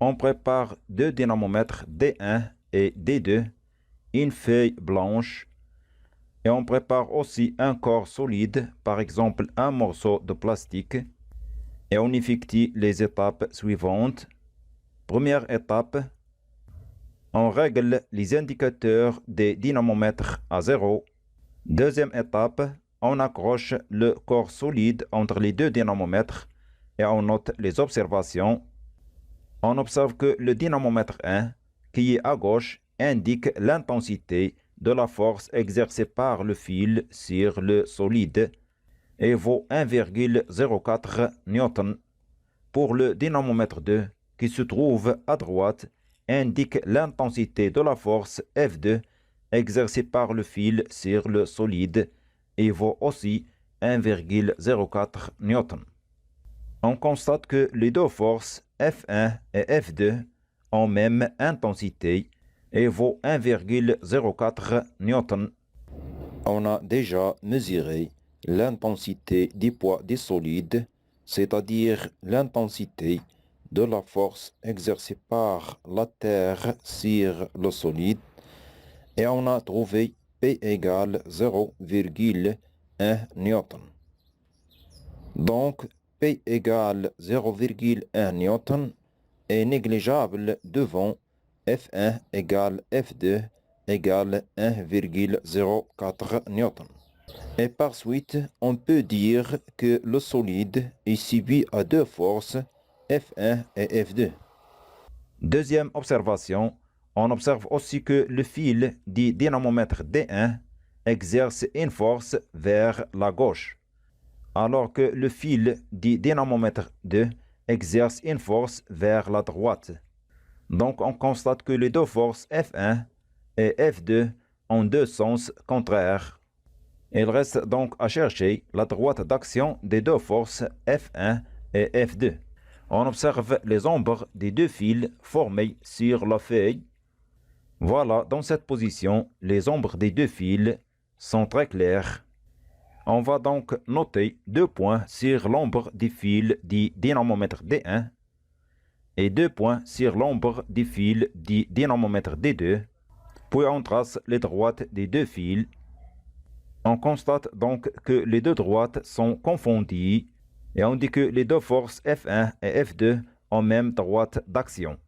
On prépare deux dynamomètres D1 et D2, une feuille blanche, et on prépare aussi un corps solide, par exemple un morceau de plastique, et on effectue les étapes suivantes. Première étape, on règle les indicateurs des dynamomètres à 0. Deuxième étape, on accroche le corps solide entre les deux dynamomètres et on note les observations. On observe que le dynamomètre 1, qui est à gauche, indique l'intensité de la force exercée par le fil sur le solide et vaut 1,04 N. Pour le dynamomètre 2, qui se trouve à droite, indique l'intensité de la force F2 exercée par le fil sur le solide et vaut aussi 1,04 N. On constate que les deux forces F1 et F2 ont même intensité et vaut 1,04 N. On a déjà mesuré l'intensité du poids du solide, c'est-à-dire l'intensité de la force exercée par la Terre sur le solide, et on a trouvé P égale 0,1 N. Donc, P égale 0,1 N est négligeable devant F1 égale F2 égale 1,04 N. Et par suite, on peut dire que le solide est subi à deux forces, F1 et F2. Deuxième observation, on observe aussi que le fil du dynamomètre D1 exerce une force vers la gauche, alors que le fil du dynamomètre 2 exerce une force vers la droite. Donc on constate que les deux forces F1 et F2 ont deux sens contraires. Il reste donc à chercher la droite d'action des deux forces F1 et F2. On observe les ombres des deux fils formés sur la feuille. Voilà, dans cette position, les ombres des deux fils sont très claires. On va donc noter 2 points sur l'ombre du fil du dynamomètre D1 et 2 points sur l'ombre du fil du dynamomètre D2. Puis on trace les droites des deux fils. On constate donc que les deux droites sont confondues et on dit que les deux forces F1 et F2 ont même droite d'action.